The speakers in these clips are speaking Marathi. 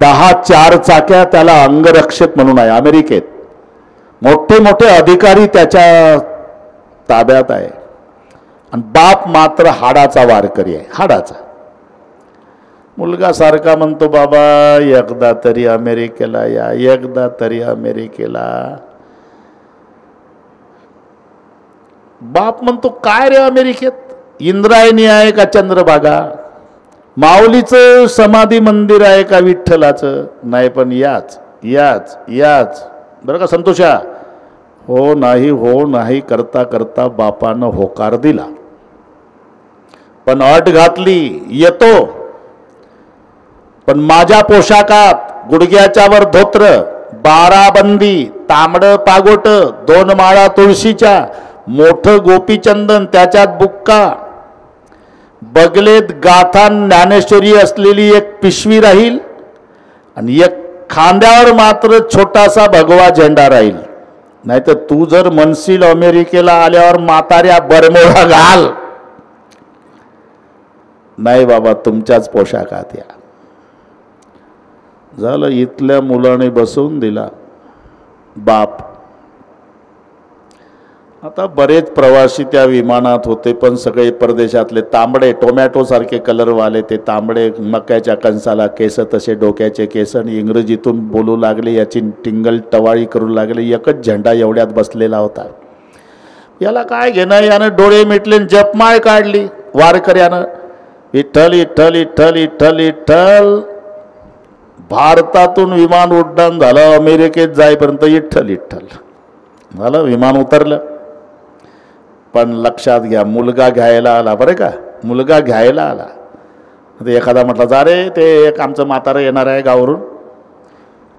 10 4 चाक्या त्याला अंगरक्षक म्हणून आहे अमेरिकेत. मोठे मोठे अधिकारी त्याच्या ताब्यात आहे. आणि बाप मात्र हाडाचा वारकरी आहे, हाडाचा. मुलगा सारखा म्हणतो, बाबा एकदा तरी अमेरिकेला या, एकदा तरी अमेरिकेला. बाप म्हणतो, काय रे अमेरिकेत? इंद्रायणी आहे का चंद्रभागा? माऊलीचं समाधी मंदिर आहे का विठ्ठलाचं? नाही, पण याच याच याच बरं का संतोषा. हो नाही करता करता बापानं होकार दिला, पण अट घातली, येतो पण माझ्या पोशाखात, गुडघ्याच्या वर धोत्र, 12 बंदी, तांबडं पागोट, 2 माळा तुळशीच्या, मोठं गोपीचंदन, त्याच्यात बुक्का, बगलेत गाथा ज्ञानेश्वरी असलेली एक पिशवी राहील आणि एक खांद्यावर मात्र छोटासा भगवा झेंडा राहील. नाहीतर तू जर म्हणशील अमेरिकेला आल्यावर म्हाताऱ्या बरमोडा घाल, नाही बाबा तुमच्याच पोशाखात या. झालं, इथल्या मुलाने बसवून दिला बाप. आता बरेच प्रवासी त्या विमानात होते, पण सगळे परदेशातले, तांबडे टोमॅटो सारखे कलरवाले, ते तांबडे मक्याच्या कणसाला केस तसे डोक्याचे केस, आणि इंग्रजीतून बोलू लागले, याची टिंगल टवाळी करू लागले. एकच झेंडा एवढ्यात बसलेला होता. याला काय घेणं, यानं डोळे मिटले, जपमाळ काढली वारकऱ्यानं, विठ्ठल विठ्ठल विठ्ठल विठ्ठल विठ्ठल. भारतातून विमान उड्डाण झालं, अमेरिकेत जाईपर्यंत विठ्ठल विठ्ठल झालं. विमान उतरलं. पण लक्षात घ्या, मुलगा घ्यायला आला, बरं का, मुलगा घ्यायला आला. ते एखादा म्हटलं, जा रे, ते एक आमचं म्हातारं येणार आहे गावावरून,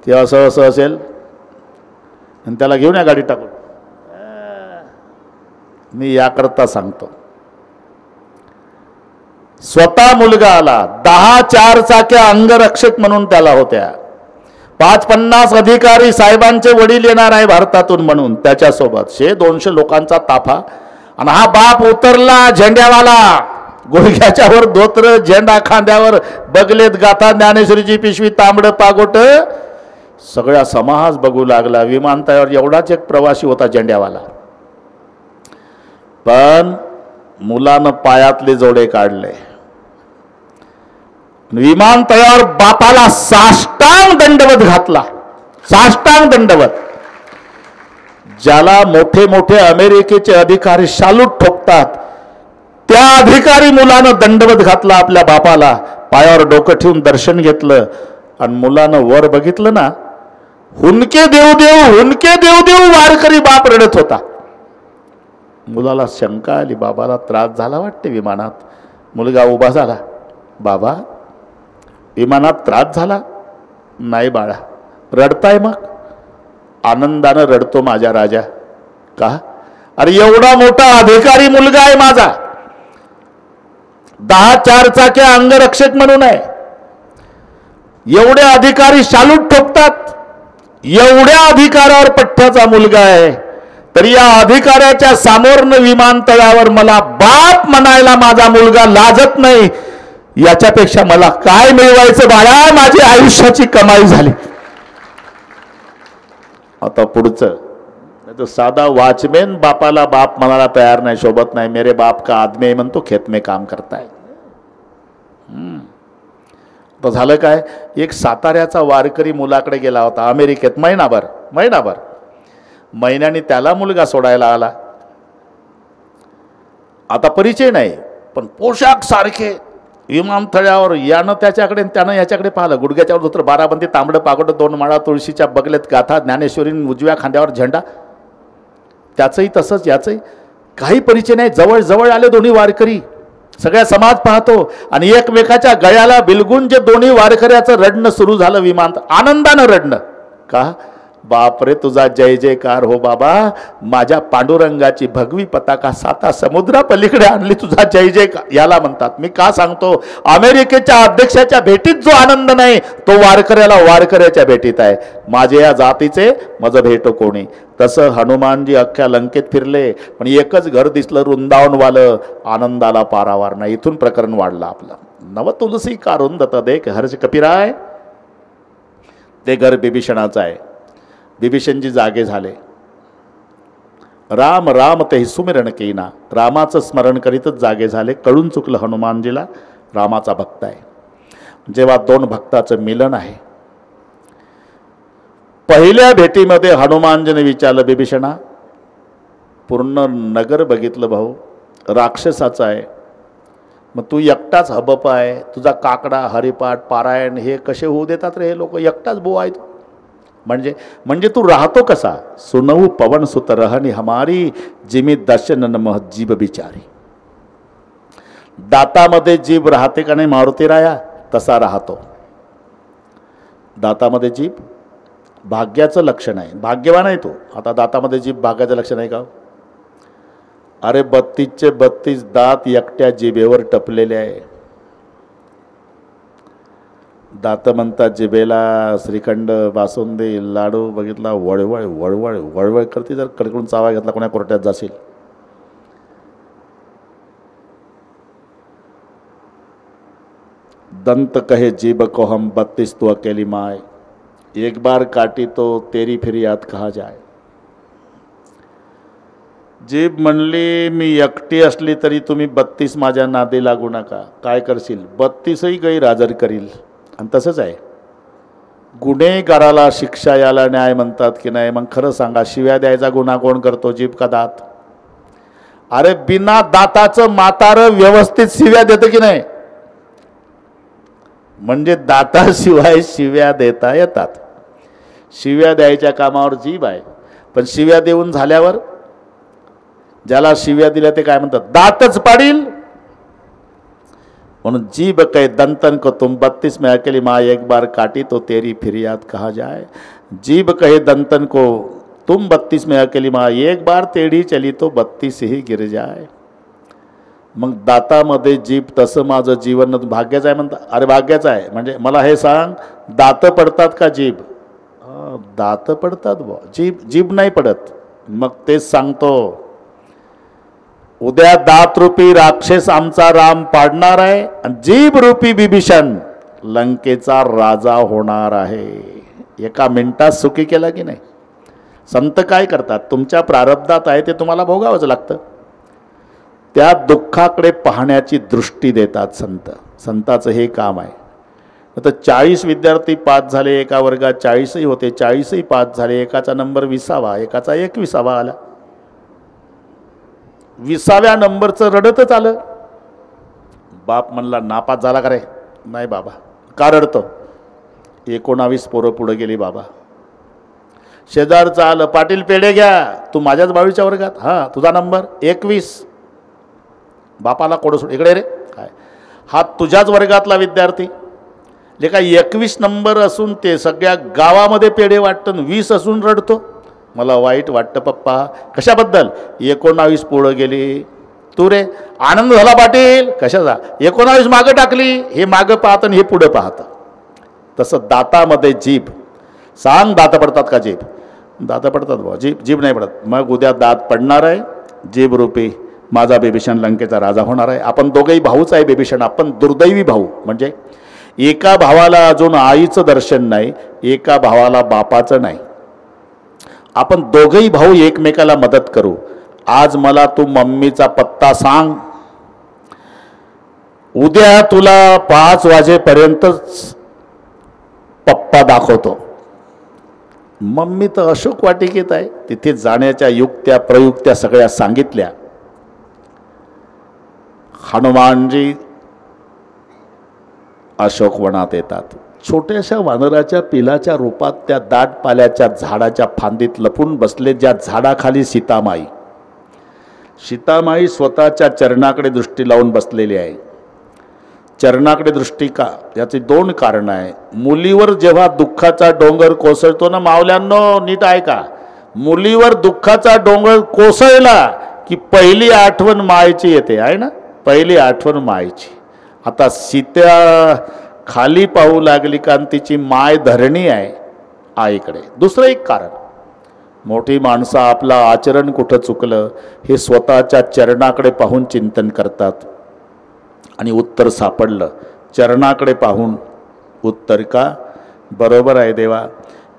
ते असं असं असेल, आणि त्याला घेऊन या गाडीत टाकून. मी याकरता सांगतो, स्वतः मुलगा आला. 10 4 चाक्या अंगरक्षक म्हणून त्याला होत्या. 5-50 अधिकारी, साहेबांचे वडील येणार आहे भारतातून म्हणून त्याच्यासोबत. 100-200 लोकांचा ताफा. आणि हा बाप उतरला झेंड्यावाला, गुडघ्याच्या वर धोत्र, झेंडा खांद्यावर, बगलेत गाथा ज्ञानेश्वरीची पिशवी, तांबडं पागोट. सगळा समाज बघू लागला. विमानतळावर एवढाच एक प्रवासी होता झेंड्यावाला. पण मुलानं पायातले जोडे काढले. विमानतळावर बापाला साष्टांग दंडवत घातला, साष्टांग दंडवत. ज्याला मोठे मोठे अमेरिकेचे अधिकारी शालूट ठोकतात, त्या अधिकारी मुलानं दंडवत घातला आपल्या बापाला. पायावर डोकं ठेवून दर्शन घेतलं, आणि मुलानं वर बघितलं ना, हुनके देऊ देऊ, हुनके देऊ देऊ वारकरी बाप रडत होता. मुलाला शंका आली, बाबाला त्रास झाला वाटते विमानात. मुलगा उभा झाला, बाबा विमानात त्रास झाला? नाही बाळा. रडताय? मग आनंदानं रडतो माझ्या राजा. का? अरे एवढा मोठा अधिकारी मुलगा आहे माझा, 10 4 चाक्या अंगरक्षक म्हणून आहे. एवढे अधिकारी शालूट ठोकतात, एवढ्या अधिकारावर पठ्ठ्याचा मुलगा आहे, तर या अधिकाऱ्याच्या समोरनं विमानतळावर मला बाप म्हणायला माझा मुलगा लाजत नाही. याच्यापेक्षा मला काय मिळवायचं बाळा? माझी आयुष्याची कमाई झाली. आता पुढचं, तो साधा वॉचमॅन बापाला बाप म्हणायला तयार नाही, शोभत नाही. मेरे बाप का आदमी म्हणतो, खेत में काम करताय. तर झालं काय, एक साताऱ्याचा वारकरी मुलाकडे गेला होता अमेरिकेत महिनाभर. महिन्याने त्याला मुलगा सोडायला आला. आता परिचय नाही, पण पोशाख सारखे. विमानतळावर यानं त्याच्याकडे, त्यानं याच्याकडे पाहिलं. गुडघ्याच्यावर धोत्र, 12 बंदी, तांबडं पागोट, 2 माळा तुळशीच्या, बगलेत गाथा ज्ञानेश्वरी, उजव्या खांद्यावर झेंडा. त्याचंही तसंच, याचंही काही परिचय नाही. जवळ जवळ आले दोन्ही वारकरी. सगळ्या समाज पाहतो, आणि एकमेकाच्या गळ्याला बिलगून जे दोन्ही वारकऱ्याचं रडणं सुरू झालं. विमान आनंदानं रडणं. का? बापरे, तुझा जय जयकार हो बाबा. माझ्या पांडुरंगाची भगवी पताका 7 समुद्रा पलीकडे आणली, तुझा जय जयकार. याला म्हणतात. मी का सांगतो, अमेरिकेच्या अध्यक्षाच्या भेटीत जो आनंद नाही, तो वारकऱ्याला वारकऱ्याच्या भेटीत आहे. माझे या जातीचे मज भेटो कोणी. तसं हनुमानजी अख्ख्या लंकेत फिरले, पण एकच घर दिसलं वृंदावनवालं. आनंदाला पारावार नाही. इथून प्रकरण वाढलं आपलं. नव तुलसी कारुंदत देख हर्ष कपिराय. ते घर बिभीषणाचं आहे. बिभीषणजी जागे झाले. राम राम ते सुमिरण केना, रामाचं स्मरण करीतच जागे झाले. कळून चुकलं हनुमानजीला रामाचा भक्त आहे. जेव्हा दोन भक्ताचं मिलन आहे, पहिल्या भेटीमध्ये हनुमानजीने विचारलं, बिभीषणा पूर्ण नगर बघितलं भाऊ, राक्षसाचं आहे, मग तू एकटाच हबप आहे, तुझा काकडा हरिपाठ पारायण हे कसे होऊ देतात रे हे लोक, एकटाच बो आहे तू, म्हणजे तू राहतो कसा. सुनऊ पवन सुत रहनी हमारी, जिमी दर्शन न मह जीभ बिचारी. दातामध्ये जीभ राहते का नाही मारुती राया, तसा राहतो. दातामध्ये जीभ भाग्याचं लक्षण आहे, भाग्यवान आहे तो. आता दातामध्ये जीभ भाग्याचं लक्षण आहे का? अरे 32चे 32 दात एकट्या जिभेवर टपलेले आहे. दात म्हणतात जिभेला श्रीखंड बासुंदी लाडू बघितला वळवळ वळवळ वळवळ करते. जर कडकडून चावा घेतला कोणा कोर्टात जाशील. दंत कहे जीभ को हम 32 तू अकेली माय, एक बार काटी तो तेरी फिर याद कहा जाए. जीभ म्हणली मी एकटी असली तरी तुम्ही 32 माझ्या नादी लागू नका. काय करशील? 32ही गैरहजर करील. आणि तसंच आहे, गुन्हेगाराला शिक्षा याला न्याय म्हणतात की नाही? मग खरं सांगा, शिव्या द्यायचा गुन्हा कोण करतो, जीभ का दात? अरे बिना दाताचं म्हातारं व्यवस्थित शिव्या देतं की नाही? म्हणजे दाताशिवाय शिव्या देता येतात. शिव्या द्यायच्या कामावर जीभ आहे, पण शिव्या देऊन झाल्यावर ज्याला शिव्या दिल्या ते काय म्हणतात? दातच पाडील. म्हणून जीभ कहे दंतन को तुम 32 में अकेली माँ, एक बार काटी तो तेरी फिर याद कहा जाए. जीभ कहे दंतन को तुम 32 में अकेली माँ, एक बार तेढ़ी चली तो 32 ही गिर जाए. मग दातामध्ये जीभ, तसं माझं जीवन भाग्याचं आहे म्हणतात. अरे भाग्याचं आहे म्हणजे मला हे सांग, दात पडतात का जीभ? दात पडतात बुवा, जीभ नाही पडत. मग तेच सांगतो, उद्या दात रूपी राक्षस आमचा राम पाडणार आहे आणि जीभ रूपी बिभीषण लंकेचा राजा होणार आहे. एका मिनिटात सुखी केला की नाही? संत काय करतात? तुमच्या प्रारब्धात आहे ते तुम्हाला भोगावंच लागतं. त्या दुःखाकडे पाहण्याची दृष्टी देतात संत. संताचं हे काम आहे. आता 40 विद्यार्थी पास झाले एका वर्गात, 40ही होते, 40ही पास झाले. एकाचा नंबर 20वा, एकाचा 21वा आला. 20व्या नंबरचं रडतच आलं. बाप म्हणला नापास झाला का रे? नाही बाबा. का रडतो? 19 पोरं पुढे गेली बाबा. शेजारचं आलं, पाटील पेढे घ्या. तू माझ्याच 22च्या वर्गात? हां. तुझा नंबर 21. बापाला कोड सोड, इकडे रे. काय हा तुझ्याच वर्गातला विद्यार्थी? जे काय 21 नंबर असून ते सगळ्या गावामध्ये पेढे वाटतं, 20 असून रडतो. मला वाईट वाटतं पप्पा. कशाबद्दल? 19 पुढं गेली. तू रे आनंद झाला पाटील. कशाचा? 19 मागं टाकली. हे मागं पाहतं आणि हे पुढं पाहतं. तसं दातामध्ये जीभ. सांग, दात पडतात का? जीभ दात पडतात बुवा, जीभ नाही पडत. मग उद्या दात पडणार आहे. जीभ रूपी माझा बिभीषण लंकेचा राजा होणार आहे. आपण दोघेही भाऊच आहे बिभीषण. आपण दुर्दैवी भाऊ. म्हणजे एका भावाला अजून आईचं दर्शन नाही, एका भावाला बापाचं नाही. आपण दोघेही भाऊ एकमेकाला मदत करू. आज मला तू मम्मीचा पत्ता सांग, उद्या तुला 5 वाजेपर्यंतच पप्पा दाखवतो. मम्मी तर अशोक वाटिकेत आहे. तिथे जाण्याच्या युक्त्या प्रयुक्त्या सगळ्या सांगितल्या. हनुमानजी अशोकवनात येतात. छोट्याशा वानराच्या पिलाच्या रूपात त्या दाट पाल्याच्या झाडाच्या फांदीत लपून बसले. ज्या झाडाखाली सीतामाई स्वतःच्या चरणाकडे दृष्टी लावून बसलेली आहे. चरणाकडे दृष्टी का? याची 2 कारणं आहे. मुलीवर जेव्हा दुःखाचा डोंगर कोसळतो ना मावल्यांनो, नीट ऐका. मुलीवर दुःखाचा डोंगर कोसळला की पहिली आठवण मायची येते, आहे ना? पहिली आठवण मायची. आता सीता खाली पाहू लागली कारण तिची माय धरणी आहे आईकडे. दुसरं एक कारण, मोठी माणसं आपलं आचरण कुठं चुकलं हे स्वतःच्या चरणाकडे पाहून चिंतन करतात. आणि उत्तर सापडलं. चरणाकडे पाहून उत्तर का? बरोबर आहे देवा,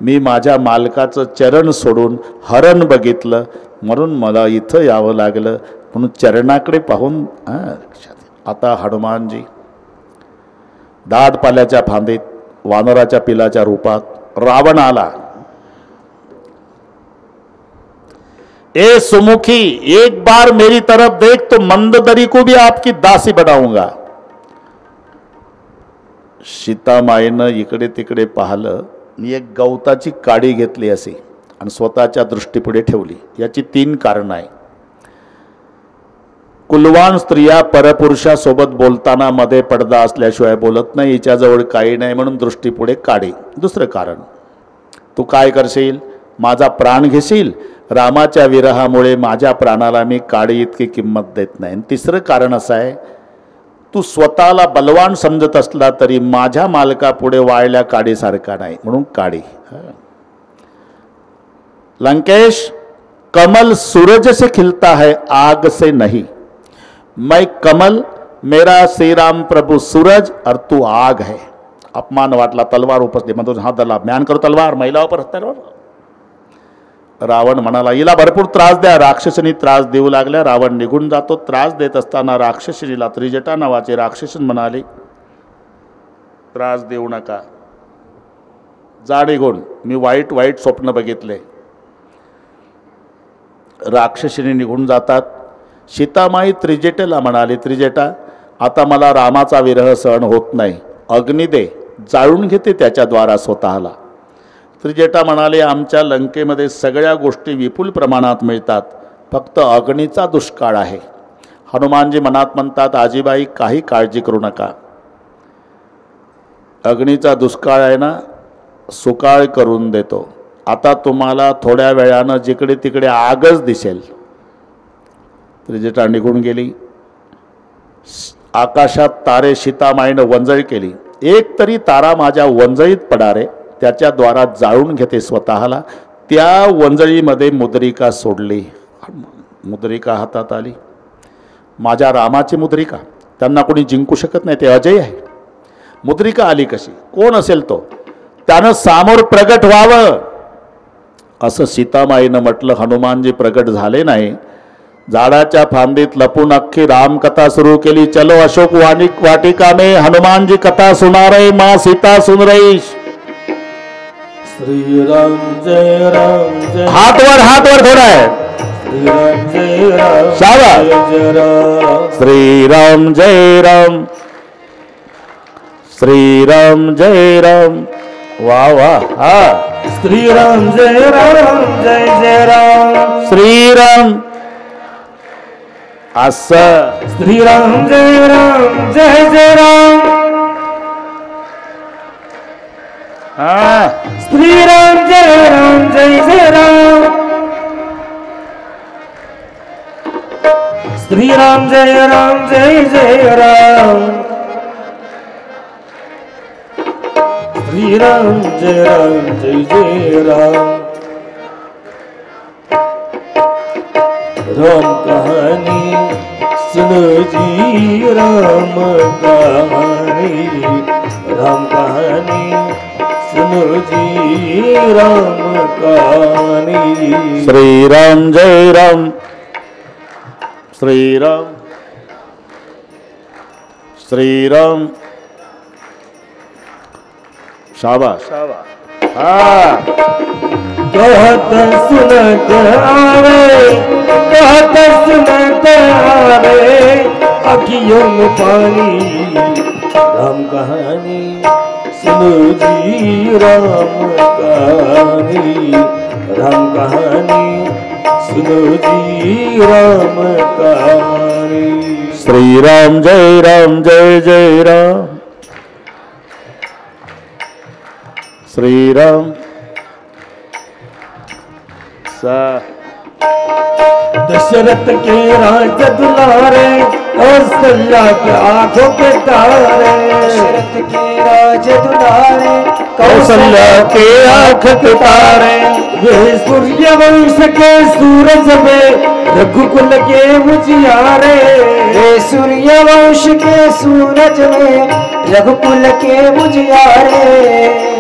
मी माझ्या मालकाचं चरण सोडून हरण बघितलं म्हणून मला इथं यावं लागलं, म्हणून चरणाकडे पाहून आता हनुमानजी दाट पाल्याच्या फांदीत वानराच्या पिलाच्या रूपात रावण आला. ए सुमुखी, एक बार मेरी तरफ देख तो मंददरी को भी आपकी दासी बनाऊंगा. सीतामाईनं इकडे तिकडे पाहिलं, एक गवताची काडी घेतली असे आणि स्वतःच्या दृष्टीपुढे ठेवली. याची 3 कारणं आहे. कुलवान स्त्रिया परपुरुषासोबत बोलताना मध्ये पडदा असल्याशिवाय बोलत नाही, हिच्याजवळ काही नाही म्हणून दृष्टीपुढे काडी. दुसरं कारण, तू काय करशील, माझा प्राण घेशील, रामाच्या विरहामुळे माझ्या प्राणाला मी काडी इतकी किंमत देत नाही. तिसरं कारण असं आहे, तू स्वतःला बलवान समजत असला तरी माझ्या मालकापुढे वाळल्या काडीसारखा नाही म्हणून काडी. लंकेश, कमल सूरज से खिलता है आग से नहीं. मैं कमल, मेरा श्री राम प्रभु सूरज और तू आग है. अपमान वाटला, तलवार उपसली, म्हणतो हा दला म्यान करो तलवार, महिलावर तलवार. रावण म्हणाला, हिला भरपूर त्रास द्या. राक्षसनी त्रास देऊ लागल्या. रावण निघून जातो. त्रास देत असताना राक्षसीला त्रिजटा नावाचे राक्षसन म्हणाले, त्रास देऊ नका, जा निघून, मी वाईट वाईट स्वप्न बघितले. राक्षसीने निघून जातात. सीतामाई त्रिजटेला म्हणाली, त्रिजटा, आता मला रामाचा विरह सहन होत नाही, अग्नी दे, जाळून घेते त्याच्याद्वारा स्वतःला. त्रिजटा म्हणाले, आमच्या लंकेमध्ये सगळ्या गोष्टी विपुल प्रमाणात मिळतात, फक्त अग्नीचा दुष्काळ आहे. हनुमानजी मनात म्हणतात, आजीबाई काही काळजी करू नका, अग्नीचा दुष्काळ आहे ना, सुकाळ करून देतो. आता तुम्हाला थोड्या वेळानं जिकडे तिकडे आगच दिसेल. त्रिजटा निघून गेली. आकाशात तारे सीतामाईनं वंजळी केली. एक तरी तारा माझ्या वंजळीत पडारे, त्याच्याद्वारा जाळून घेते स्वतःला. त्या वंजळीमध्ये मुद्रिका सोडली. मुद्रिका हातात आली, माझ्या रामाची मुद्रिका. त्यांना कोणी जिंकू शकत नाही, ते अजय आहे. मुद्रिका आली कशी, कोण असेल तो, त्यानं सामोर प्रगट व्हावं असं सीतामाईनं म्हटलं. हनुमानजी प्रगट झाले नाही. झाडाच्या फांदीत लपून अख्खी रामकथा सुरू केली. चलो अशोक वाटिका में हनुमान जी कथा सुना रहे, माँ सीता सुन रही. श्री राम जय राम जय. हाथ वर थोड़ा है. श्री राम जय राम शाबाश. जय राम. श्री राम जय राम, श्री राम जय राम. वाह वाह. हा, श्री राम जय राम जय जय राम. श्रीराम असं. श्री राम जय राम जय जय राम. हा, श्री राम जय राम जय जय राम. श्री राम जय राम जय जय राम. श्री राम जय राम जय जय राम. राम कहानी सुनो जी, राम कहानी. राम कहानी सुनो जी, राम कहानी. श्री राम जय राम. श्री राम, श्री राम. शाबाश शाबाश. हा, कहत सुनत आवे, कहत सुनत आवे, अखियों में पानी. राम कहानी सुनो जी, राम कहानी. राम कहानी सुनो जी, राम कहानी. श्री राम जय राम जय जय राम. श्री राम. दशरथ के राज दुलारे, कौशल्या के आंखों के तारे. दशरथ के राज दुलारे, कौशल्या के आंख के तारे. वे सूर्य वंश के सूरज में, रघुकुल के उजियारे. वे सूर्य वंश के सूरज में, रघुकुल के उजियारे.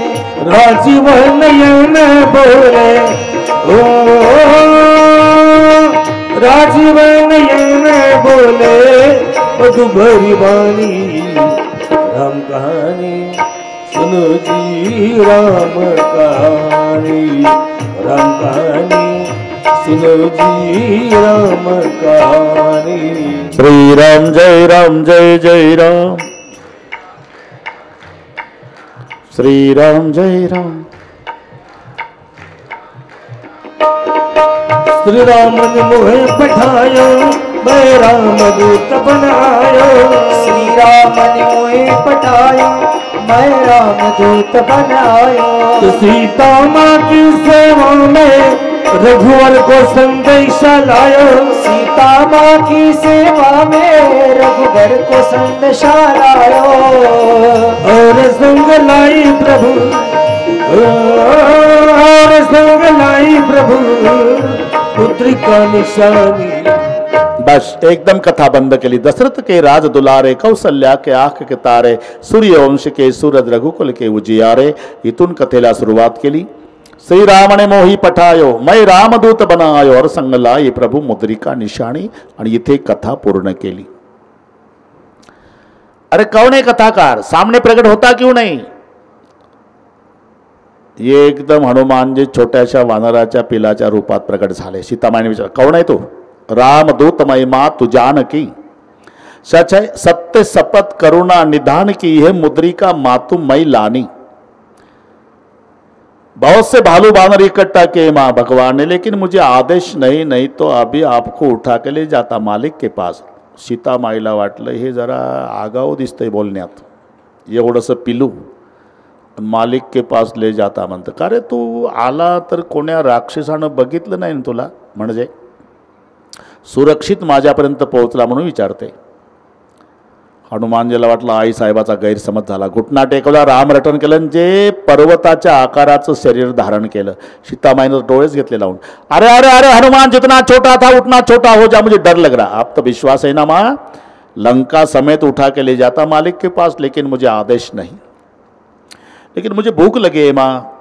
राजीव नयन बोले ओ राजीव नयन बोले मधुभरी वाणी राम कहानी सुनो जी राम कहानी राम कहानी सुनो जी राम कहानी। श्री राम जय राम जय जय राम श्री राम जय राम। श्री राम ने मोहे पठायो मैं राम दूत बनायो श्री राम ने मोहे पठायो मैं राम दूत बनायो। तो सीता माँ की सेवा में रघुवर को संदेशा लायो सीता माँ की सेवा में रघुवर को संदेशा लायो। और संग लाई प्रभु और संग लाई प्रभु पुत्री का निशानी। बस एकदम कथा बंद केली। दशरथ के राज दुलारे कौसल्या के आंख के तारे सूर्यवंश के सूरज रघुकुल के उजियारे इथून कथेला सुरुवात केली। श्रीरामने मोही पठायो मैं रामदूत बनायो और संगलाई प्रभू मुद्रिका निशाणी आणि इथे कथा पूर्ण केली। अरे कौन है कथाकार, सामने प्रकट होता क्यों नहीं? ये एकदम हनुमान जी छोट्याशा वानराच्या पिलाच्या रूपात प्रकट झाले। सीतामाईने विचार कौन आहे तो? रामदूत महिमा तुजान की सच है सत्य शपथ करुणा निधान की यह मुद्रिका मातु मई लानी। बहुत से भालू बानर इकट्ठा किए मां भगवान ने, लेकिन मुझे आदेश नहीं तो अभी आपको उठा के ले जाता मालिक के पास। सीता माईला वाटलं हे जरा आगाऊ दिसतंय बोलण्यात, एवढंसं पिलू मालिक के पास ले जाता म्हणतं। का रे तू आला तर कोण्या राक्षसानं बघितलं नाही ना तुला, म्हणजे सुरक्षित माझ्यापर्यंत पोहोचला म्हणून विचारते। हनुमानजीला वाटलं आई साहेबाचा गैरसमज झाला। घुटना टेकवला, राम रटन केलं, जे पर्वताच्या आकाराचं शरीर धारण केलं। सीतामाईने डोळेच घेतले लावून। अरे अरे अरे हनुमान जितना छोटा था उतना छोटा हो जा, मुझे डर लग रहा। आप तो विश्वास है ना माँ, लंका समेत उठा के ले जाता मालिक के पास, लेकिन मुझे आदेश नहीं। लेकिन मुझे भूख लगी है माँ,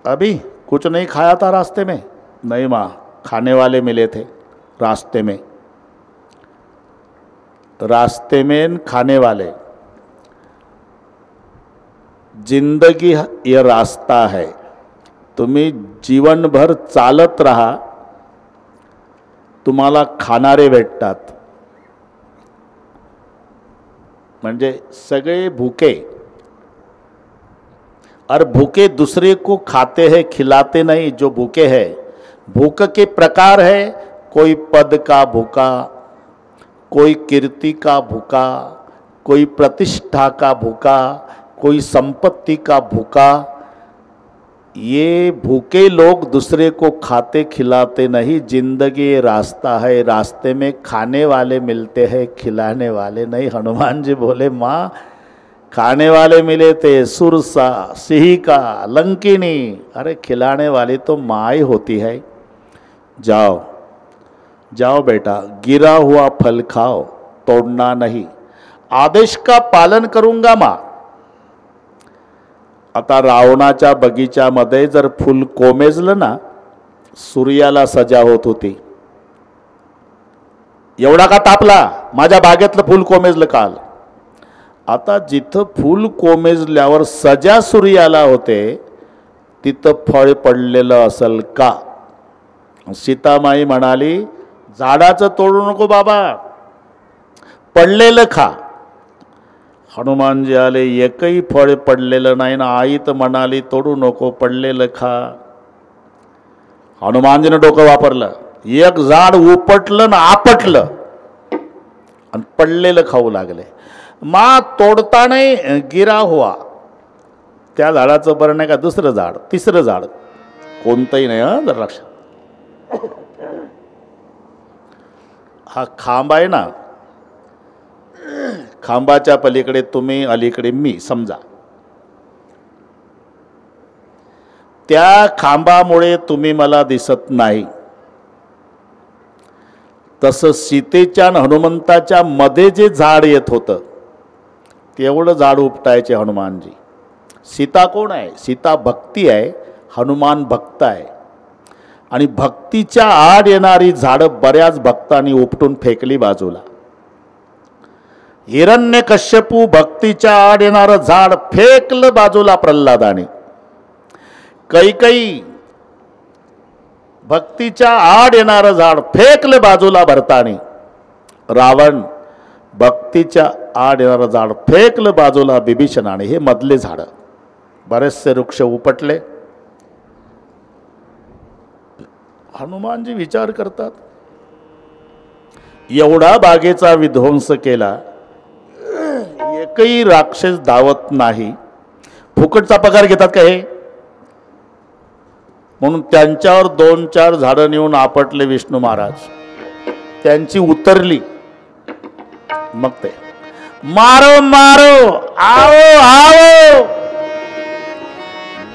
अभी कुछ नहीं खाया था रास्ते में? नहीं माँ, खाने वाले मिले थे रास्ते में खाने वाले। जिंदगी ये रास्ता है, तुम्ही जीवन भर चालत रहा, तुम्हाला खाणारे भेटतात। म्हणजे सगळे भूखे, और भूखे दूसरे को खाते हैं खिलाते नहीं। जो भूखे हैं, भूख के प्रकार है, कोई पद का भूखा, कोई कीर्ति का भूखा, कोई प्रतिष्ठा का भूखा, कोई संपत्ति का भूखा। ये भूखे लोग दूसरे को खाते खिलाते नहीं। जिंदगी रास्ता है, रास्ते में खाने वाले मिलते हैं, खिलाने वाले नहीं। हनुमान जी बोले माँ, खाने वाले मिले थे सुरसा, सिहिका, लंकिनी, अरे खिलाने वाली तो माँ ही होती है। जाओ जाओ बेटा, गिरा हुआ फल खाओ, तोड़ना नहीं। आदेश का पालन करूंगा माँ। आता रावणाच्या बगीच्यामध्ये जर फूल कोमेजलं ना, सूर्याला सजा होत होती। एवढा का तापला? माझ्या बागेतलं फूल कोमेजलं काल। आता जिथं फूल कोमेजल्यावर सजा सूर्याला होते, तिथं फळ पडलेलं असेल का? सीतामाई म्हणाली, झाडाचं तोडू नको बाबा, पडलेलं खा। हनुमानजी आले, एकही फळ पडलेलं नाही ना। आई तर म्हणाली तोडू नको, पडलेलं खा। हनुमानजीनं डोकं वापरलं, एक झाड उपटलं ना आपटलं आणि पडलेलं खाऊ लागले। माँ तोडता नाही, गिरा हुआ, त्या झाडाचं बरं नाही का दुसरं झाड, तिसरं झाड, कोणतंही नाही। हा जर लक्षात, हा खांब आहे ना, खांबाच्या पलीकडे तुम्ही, अलीकडे मी, समजा त्या खांबामुळे तुम्ही मला दिसत नाही। तसं सीतेच्या आणि हनुमंताच्या मध्ये जे झाड येत होतं, तेवढं झाड उपटायचे हनुमानजी। सीता कोण आहे? सीता भक्ती आहे, हनुमान भक्त आहे. आणि भक्तीच्या आड येणारी झाडं बऱ्याच भक्तांनी उपटून फेकली बाजूला. हिरण्यकश्यपू भक्तीच्या आड येणारं झाड फेकलं बाजूला प्रल्हादाने. कैकई भक्तीच्या आड येणारं झाड फेकलं बाजूला भरताने. रावण भक्तीच्या आड येणारं झाड फेकलं बाजूला बिभीषणाने. हे मधले झाड बरेचसे वृक्ष उपटले. हनुमानजी विचार करतात, एवढा बागेचा विध्वंस केला, एकही राक्षस धावत नाही, फुकटचा पगार घेतात का हे? म्हणून त्यांच्यावर 2-4 झाडं नेऊन आपटले विष्णू महाराज. त्यांची उतरली. मग ते मारो मारो आओ आओ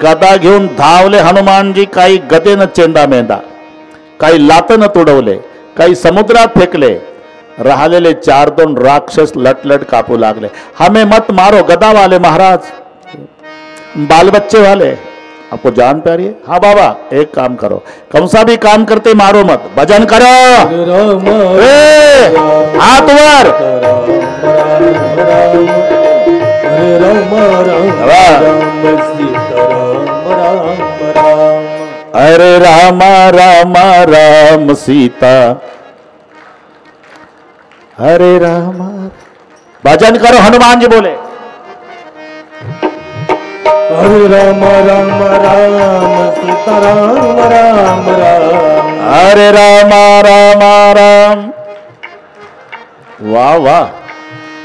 गदा घेऊन धावले हनुमानजी. काही गदेनं चेंडा मेंढा, काही लातनं तुडवले, काही समुद्रात फेकले. राहिलेले 4-2 राक्षस लटलट कापू लागले. हमें मत मारो गदा वाले महाराज, बाल बच्चे वाले, आपको जान प्यारी है? हाँ बाबा, एक काम करो, कंसा भी काम करते, मारो मत, भजन करो, हाथ वर, अरे राम राम राम सीता, हरे राम, भजन करो, हनुमान जी बोले. हरे राम राम राम सीता राम राम राम, हरे राम राम राम. वाह वाह.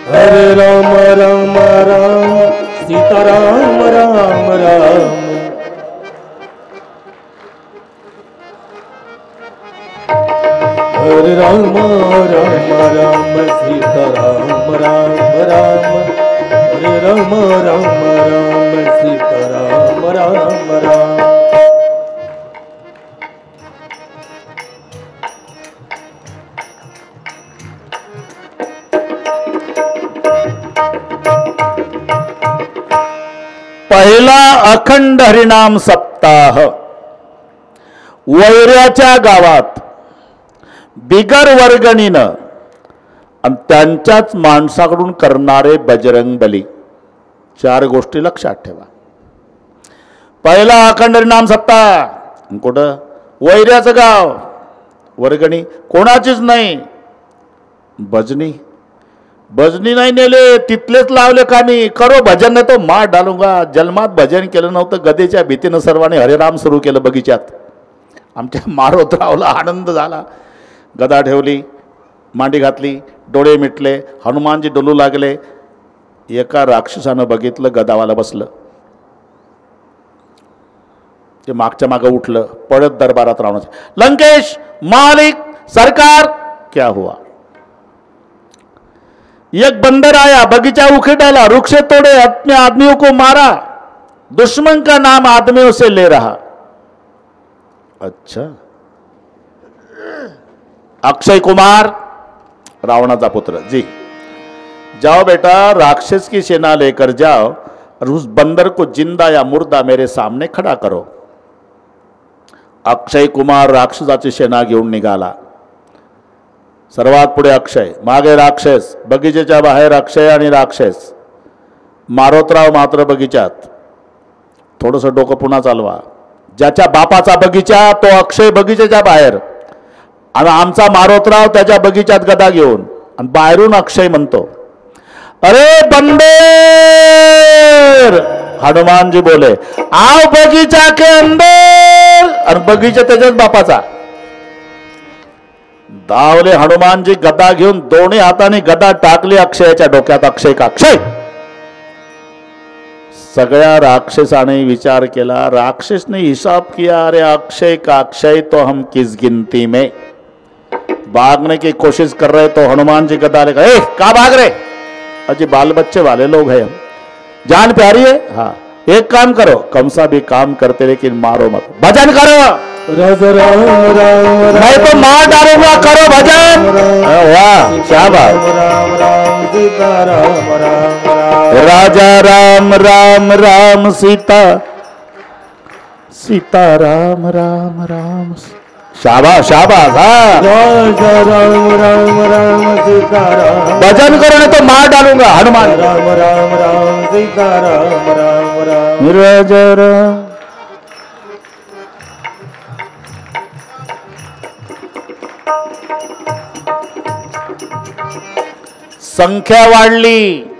हरे राम राम राम सीता राम राम राम. हरे राम राम राम सीता राम राम राम, हरे राम राम राम सीता राम राम राम. पहिला अखंड हरिनाम सप्ताह वैऱ्याच्या गावात बिगर वर्गणीनं आणि त्यांच्याच माणसाकडून करणारे बजरंग बली. 4 गोष्टी लक्षात ठेवा. पहिला अखंड हरिनाम सप्ताह कुठं? वैऱ्याचं गाव. वर्गणी कोणाचीच नाही. भजनी नाही नेले, तिथलेच लावले कानी. करो भजन नाही तो मार डालूंगा. जन्मात भजन केलं नव्हतं. गदेच्या भीतीनं सर्वांनी हरिराम सुरू केलं बगीच्यात. आमच्या मारोतरावला आनंद झाला. गदा ठेवली, मांडी घातली, डोळे मिटले, हनुमानजी डोलू लागले. एका राक्षसानं बघितलं, गदावाला बसलं. ते मागच्या मागं उठलं, पळत दरबारात राहण्याचं. लंकेश, मालिक, सरकार, क्या हुआ? एक बंदर आया, बगीचा उखेड़ डाला, वृक्ष तोड़े, अपने आदमियों को मारा, दुश्मन का नाम आदमियों से ले रहा. अच्छा. अक्षय कुमार, रावणाचा पुत्र, जी जाओ बेटा, राक्षस की सेना लेकर जाओ और उस बंदर को जिंदा या मुर्दा मेरे सामने खड़ा करो. अक्षय कुमार राक्षसाची सेना घेऊन निघाला. सर्वात पुढे अक्षय, मागे राक्षस. बगीचेच्या बाहेर अक्षय आणि राक्षस. मारोतराव मात्र बगीच्यात. थोडंसं डोकं पुन्हा चालवा. ज्याच्या बापाचा बगीचा तो अक्षय बगीचेच्या बाहेर, आणि आमचा मारोतराव त्याच्या बगीच्यात गदा घेऊन. आणि बाहेरून अक्षय म्हणतो, अरे बंदर. हनुमानजी बोले, आओ बगीचा के अंदर. आणि बगीचा त्याच्याच बापाचा. धावले हनुमानजी गदा घेऊन. दोन्ही हाताने गदा टाकली अक्षयाच्या डोक्यात. अक्षय का अक्षय. सगळ्या राक्षसाने विचार केला. राक्षस ने हिसाब किया, अरे अक्षय का अक्षय, तो हम किस गिनती में. भागने की कोशिश कर रहे तो हनुमान जी गदा लेकर, ए कहाँ भाग रहे? अजी बाल बच्चे वाले लोग हैं हम, जान प्यारी है. हाँ, एक काम करो, कंसा भी काम करते लेकिन मारो मत, भजन करो. मैं तो मार डालूंगा, करो भजन. वाह, क्या बात. राजा राम राम राम सीता सीता राम राम राम शाबाश शाबाश हा राजा राम राम राम सीता राम भजन करो तो मार डालूंगा हनुमान राम राम राम सीता राम राम राम राजा राम संख्या वाढली